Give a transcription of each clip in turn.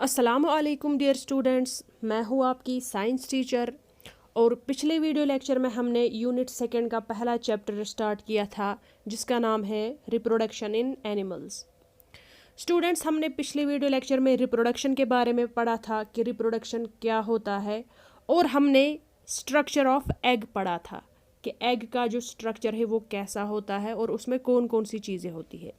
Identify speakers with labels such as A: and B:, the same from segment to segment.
A: अस्सलाम वालेकुम dear students, मैं हूँ आपकी साइंस टीचर। और पिछले वीडियो लेक्चर में हमने यूनिट सेकंड का पहला चैप्टर स्टार्ट किया था जिसका नाम है रिप्रोडक्शन इन एनिमल्स। स्टूडेंट्स, हमने पिछले वीडियो लेक्चर में रिप्रोडक्शन के बारे में पढ़ा था कि रिप्रोडक्शन क्या होता है, और हमने स्ट्रक्चर ऑफ एग पढ़ा था कि एग का जो स्ट्रक्चर है वो कैसा होता है और उसमें कौन कौन सी चीज़ें होती है।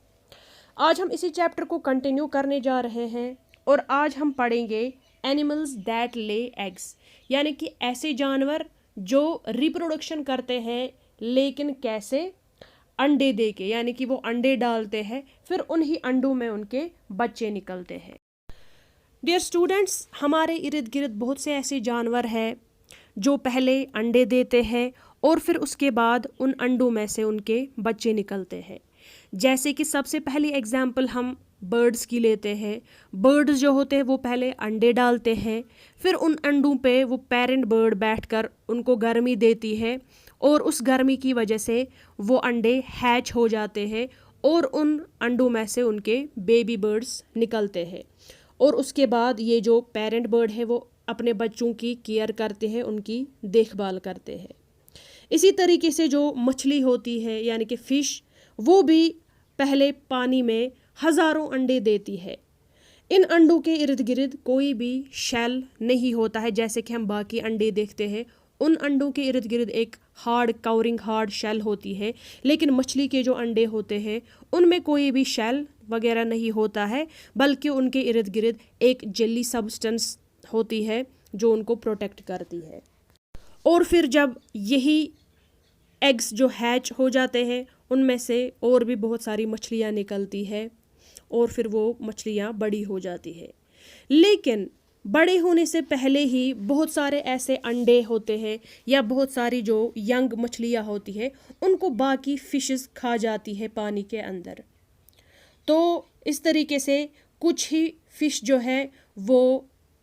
A: आज हम इसी चैप्टर को कंटिन्यू करने जा रहे हैं और आज हम पढ़ेंगे एनिमल्स दैट ले एग्स, यानी कि ऐसे जानवर जो रिप्रोडक्शन करते हैं लेकिन कैसे, अंडे दे के, यानी कि वो अंडे डालते हैं फिर उन्हीं अंडों में उनके बच्चे निकलते हैं। डियर स्टूडेंट्स, हमारे इर्द गिर्द बहुत से ऐसे जानवर हैं जो पहले अंडे देते हैं और फिर उसके बाद उन अंडों में से उनके बच्चे निकलते हैं। जैसे कि सबसे पहली एग्जाम्पल हम बर्ड्स की लेते हैं। बर्ड्स जो होते हैं वो पहले अंडे डालते हैं, फिर उन अंडों पे वो पेरेंट बर्ड बैठकर उनको गर्मी देती है और उस गर्मी की वजह से वो अंडे हैच हो जाते हैं और उन अंडों में से उनके बेबी बर्ड्स निकलते हैं। और उसके बाद ये जो पेरेंट बर्ड है वो अपने बच्चों की केयर करते हैं, उनकी देखभाल करते हैं। इसी तरीके से जो मछली होती है यानी कि फ़िश, वो भी पहले पानी में हज़ारों अंडे देती है। इन अंडों के इर्द गिर्द कोई भी शेल नहीं होता है जैसे कि हम बाकी अंडे देखते हैं। उन अंडों के इर्द गिर्द एक हार्ड कवरिंग हार्ड शेल होती है, लेकिन मछली के जो अंडे होते हैं उनमें कोई भी शेल वगैरह नहीं होता है, बल्कि उनके इर्द गिर्द एक जेली सब्सटेंस होती है जो उनको प्रोटेक्ट करती है। और फिर जब यही एग्स जो हैच हो जाते हैं उनमें से और भी बहुत सारी मछलियाँ निकलती है और फिर वो मछलियाँ बड़ी हो जाती है। लेकिन बड़े होने से पहले ही बहुत सारे ऐसे अंडे होते हैं या बहुत सारी जो यंग मछलियाँ होती है उनको बाकी फिशेस खा जाती है पानी के अंदर। तो इस तरीके से कुछ ही फिश जो है वो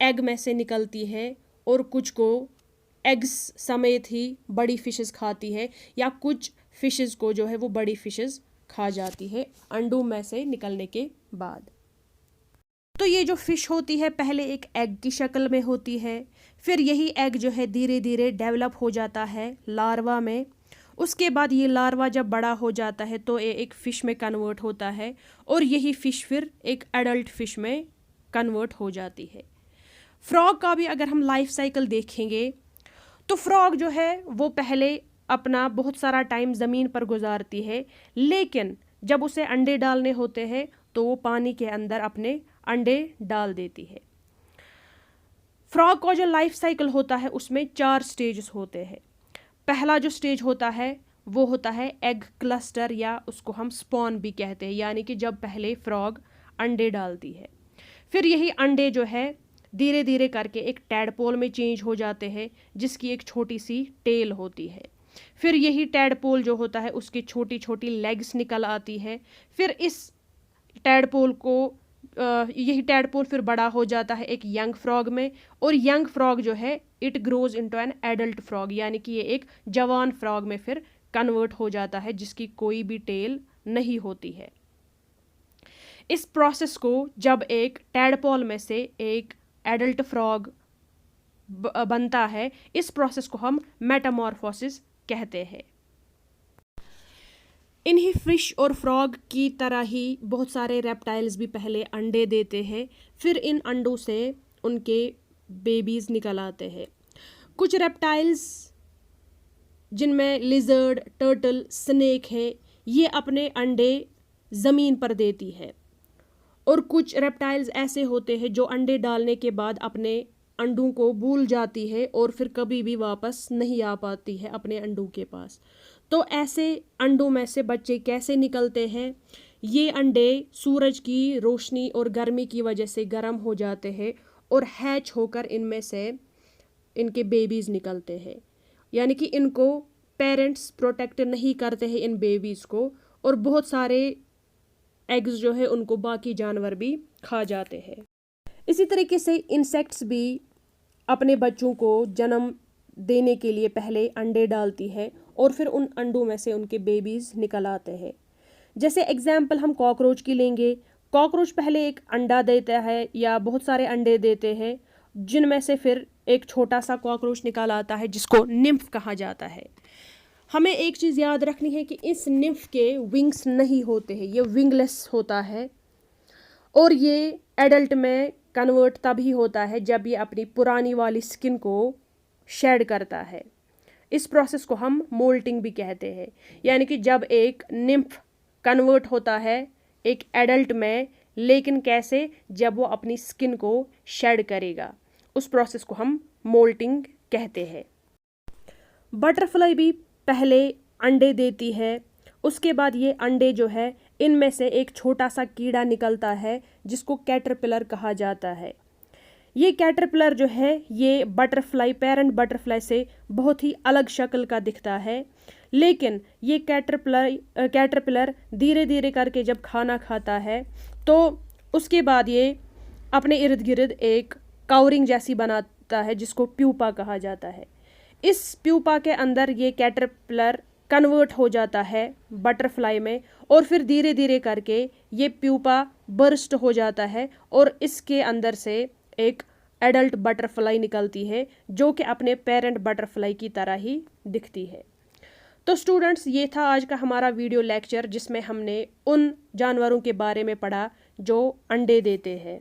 A: एग में से निकलती है और कुछ को एग्स समेत ही बड़ी फिशेस खाती है, या कुछ फिशेस को जो है वो बड़ी फिशेस खा जाती है अंडों में से निकलने के बाद। तो ये जो फिश होती है पहले एक एग की शक्ल में होती है, फिर यही एग जो है धीरे धीरे डेवलप हो जाता है लार्वा में। उसके बाद ये लार्वा जब बड़ा हो जाता है तो ये एक फ़िश में कन्वर्ट होता है और यही फ़िश फिर एक एडल्ट फ़िश में कन्वर्ट हो जाती है। फ्रॉग का भी अगर हम लाइफ साइकिल देखेंगे तो फ्रॉग जो है वो पहले अपना बहुत सारा टाइम ज़मीन पर गुजारती है, लेकिन जब उसे अंडे डालने होते हैं तो वो पानी के अंदर अपने अंडे डाल देती है। फ्रॉग का जो लाइफ साइकिल होता है उसमें 4 स्टेजेस होते हैं। पहला जो स्टेज होता है वो होता है एग क्लस्टर, या उसको हम स्पॉन भी कहते हैं, यानी कि जब पहले फ्रॉग अंडे डालती है। फिर यही अंडे जो है धीरे धीरे करके एक टैडपोल में चेंज हो जाते हैं जिसकी एक छोटी सी टेल होती है। फिर यही टैडपोल जो होता है उसकी छोटी छोटी लेग्स निकल आती है। फिर इस टैडपोल को यही टैडपोल फिर बड़ा हो जाता है एक यंग फ्रॉग में, और यंग फ्रॉग जो है it grows into an adult frog, यानी कि ये एक जवान फ्रॉग में फिर कन्वर्ट हो जाता है जिसकी कोई भी टेल नहीं होती है। इस प्रोसेस को जब एक टैडपोल में से एक एडल्ट फ्रॉग बनता है, इस प्रोसेस को हम मेटामॉर्फोसिस कहते हैं। इन्हीं फिश और फ्रॉग की तरह ही बहुत सारे रेप्टाइल्स भी पहले अंडे देते हैं, फिर इन अंडों से उनके बेबीज निकल आते हैं। कुछ रेप्टाइल्स जिनमें लिजर्ड, टर्टल, स्नेक है, ये अपने अंडे ज़मीन पर देती है। और कुछ रेप्टाइल्स ऐसे होते हैं जो अंडे डालने के बाद अपने अंडों को भूल जाती है और फिर कभी भी वापस नहीं आ पाती है अपने अंडों के पास। तो ऐसे अंडों में से बच्चे कैसे निकलते हैं? ये अंडे सूरज की रोशनी और गर्मी की वजह से गर्म हो जाते हैं और हैच होकर इनमें से इनके बेबीज़ निकलते हैं, यानी कि इनको पेरेंट्स प्रोटेक्ट नहीं करते हैं इन बेबीज़ को, और बहुत सारे एग्स जो है उनको बाकी जानवर भी खा जाते हैं। इसी तरीके से इंसेक्ट्स भी अपने बच्चों को जन्म देने के लिए पहले अंडे डालती है और फिर उन अंडों में से उनके बेबीज़ निकल आते हैं। जैसे एग्जाम्पल हम कॉकरोच की लेंगे। कॉकरोच पहले एक अंडा देता है या बहुत सारे अंडे देते हैं, जिनमें से फिर एक छोटा सा कॉकरोच निकाल आता है जिसको निम्फ कहा जाता है। हमें एक चीज़ याद रखनी है कि इस निम्फ के विंग्स नहीं होते हैं, ये विंगलेस होता है और ये एडल्ट में कन्वर्ट तभी होता है जब ये अपनी पुरानी वाली स्किन को शेड करता है। इस प्रोसेस को हम मोल्टिंग भी कहते हैं, यानी कि जब एक निम्फ कन्वर्ट होता है एक एडल्ट में, लेकिन कैसे, जब वो अपनी स्किन को शेड करेगा, उस प्रोसेस को हम मोल्टिंग कहते हैं। बटरफ्लाई भी पहले अंडे देती है, उसके बाद ये अंडे जो है इनमें से एक छोटा सा कीड़ा निकलता है जिसको कैटरपिलर कहा जाता है। ये कैटरपिलर जो है ये बटरफ्लाई, पेरेंट से बहुत ही अलग शक्ल का दिखता है, लेकिन ये कैटरपिलर धीरे धीरे करके जब खाना खाता है तो उसके बाद ये अपने इर्द गिर्द एक कवरिंग जैसी बनाता है जिसको प्यूपा कहा जाता है। इस प्यूपा के अंदर ये कैटरपिलर कन्वर्ट हो जाता है बटरफ्लाई में और फिर धीरे धीरे करके ये प्यूपा बर्स्ट हो जाता है और इसके अंदर से एक एडल्ट बटरफ्लाई निकलती है जो कि अपने पेरेंट बटरफ्लाई की तरह ही दिखती है। तो स्टूडेंट्स, ये था आज का हमारा वीडियो लेक्चर जिसमें हमने उन जानवरों के बारे में पढ़ा जो अंडे देते हैं।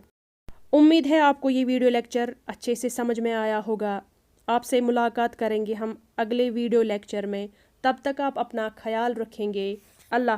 A: उम्मीद है आपको ये वीडियो लेक्चर अच्छे से समझ में आया होगा। आपसे मुलाकात करेंगे हम अगले वीडियो लेक्चर में। तब तक आप अपना ख्याल रखेंगे। अल्लाह।